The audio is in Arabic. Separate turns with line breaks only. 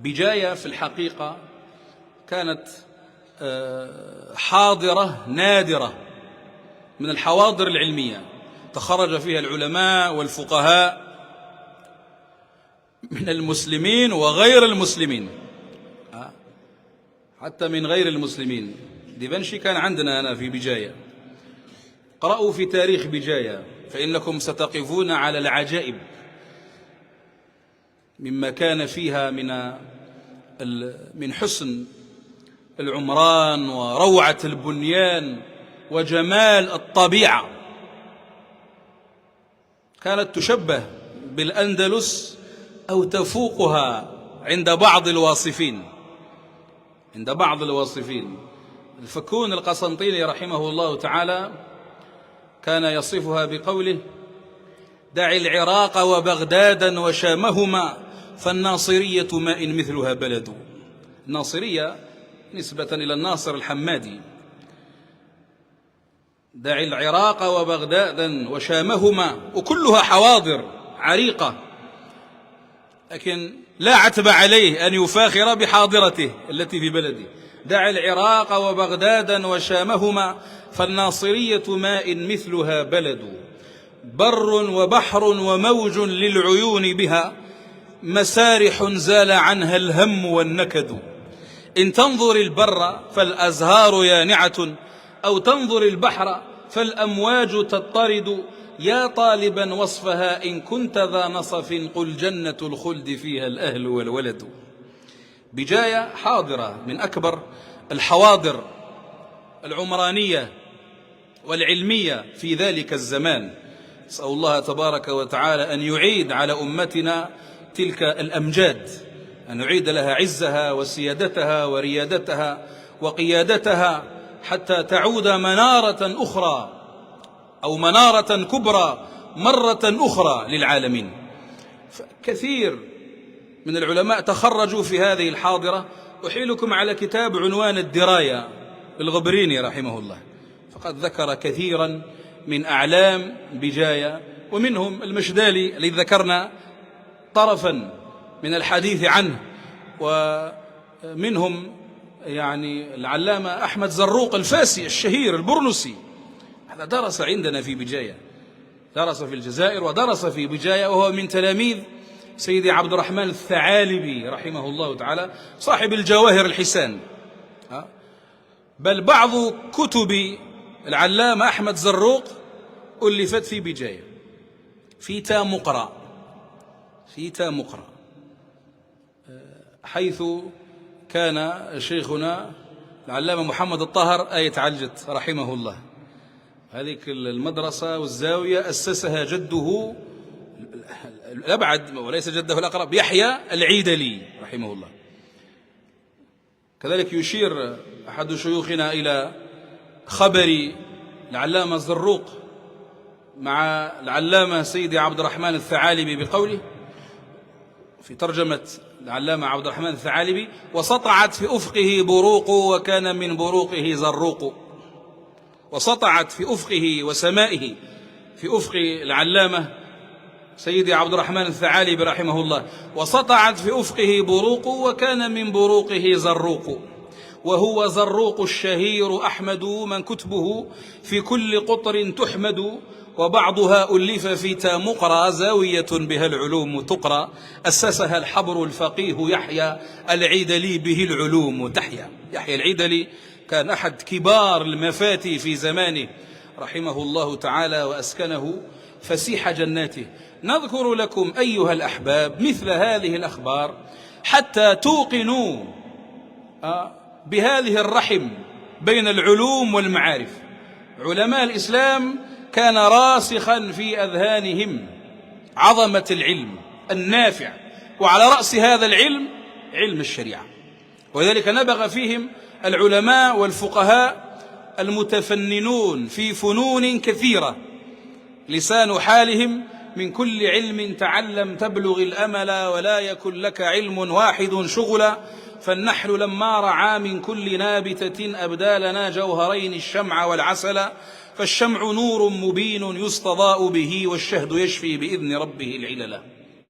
بجاية في الحقيقة كانت حاضرة نادرة من الحواضر العلمية تخرج فيها العلماء والفقهاء من المسلمين وغير المسلمين، حتى من غير المسلمين. ديفنشي كان عندنا هنا في بجاية. قرأوا في تاريخ بجاية فإنكم ستقفون على العجائب مما كان فيها من حسن العمران وروعة البنيان وجمال الطبيعة. كانت تشبه بالأندلس أو تفوقها عند بعض الواصفين. الفكون القسنطيني رحمه الله تعالى كان يصفها بقوله: دع العراق وبغدادا وشامهما فالناصرية ما إن مثلها بلد. الناصرية نسبة إلى الناصر الحمادي. دع العراق وبغدادا وشامهما، وكلها حواضر عريقة، لكن لا عتب عليه أن يفاخر بحاضرته التي في بلده. دع العراق وبغدادا وشامهما فالناصرية ماء مثلها بلد. بر وبحر وموج للعيون بها مسارح زال عنها الهم والنكد. إن تنظر البر فالأزهار يانعة أو تنظر البحر فالأمواج تضطرد. يا طالبا وصفها إن كنت ذا نصف قل جنة الخلد فيها الأهل والولد. بجاية حاضرة من أكبر الحواضر العمرانية والعلمية في ذلك الزمان. أسأل الله تبارك وتعالى أن يعيد على أمتنا تلك الأمجاد، أن يعيد لها عزها وسيادتها وريادتها وقيادتها، حتى تعود منارة أخرى أو منارة كبرى مرة أخرى للعالمين. كثير من العلماء تخرجوا في هذه الحاضرة. أحيلكم على كتاب عنوان الدراية الغبريني رحمه الله، فقد ذكر كثيرا من أعلام بجاية، ومنهم المشدالي الذي ذكرنا طرفا من الحديث عنه، ومنهم يعني العلامة أحمد زروق الفاسي الشهير البرنسي. هذا درس عندنا في بجاية، درس في الجزائر ودرس في بجاية، وهو من تلاميذ سيدي عبد الرحمن الثعالبي رحمه الله تعالى صاحب الجواهر الحسان. بل بعض كتب العلامة أحمد زروق ألفت في بجاية، في تامقرأ حيث كان شيخنا العلامة محمد الطاهر آية علجت رحمه الله. هذه المدرسة والزاوية أسسها جده الأبعد وليس جده الأقرب، يحيى العيدلي رحمه الله. كذلك يشير أحد شيوخنا إلى خبر العلامة الزروق مع العلامة سيدي عبد الرحمن الثعالبي بقوله في ترجمة العلامة عبد الرحمن الثعالبي: وسطعت في أفقه بروق وكان من بروقه زروق. وسطعت في أفقه وسمائه، في أفق العلامة سيدي عبد الرحمن الثعالبي رحمه الله، وسطعت في أفقه بروق وكان من بروقه زروق. وهو زروق الشهير أحمد من كتبه في كل قطر تحمد. وبعضها ألف في تامقرى زاوية بها العلوم تقرى. أسسها الحبر الفقيه يحيى العيدلي به العلوم تحيا. يحيى العيدلي كان أحد كبار المفاتي في زمانه رحمه الله تعالى وأسكنه فسيح جناته. نذكر لكم أيها الأحباب مثل هذه الأخبار حتى توقنوا بهذه الرحم بين العلوم والمعارف. علماء الإسلام كان راسخا في أذهانهم عظمة العلم النافع، وعلى رأس هذا العلم علم الشريعة، وذلك نبغ فيهم العلماء والفقهاء المتفننون في فنون كثيرة، لسان حالهم: من كل علم تعلم تبلغ الأمل ولا يكن لك علم واحد شغلا. فالنحل لما رعى من كل نابتة أبدى لنا جوهرين الشمع والعسل. فالشمع نور مبين يستضاء به والشهد يشفي بإذن ربه العللا.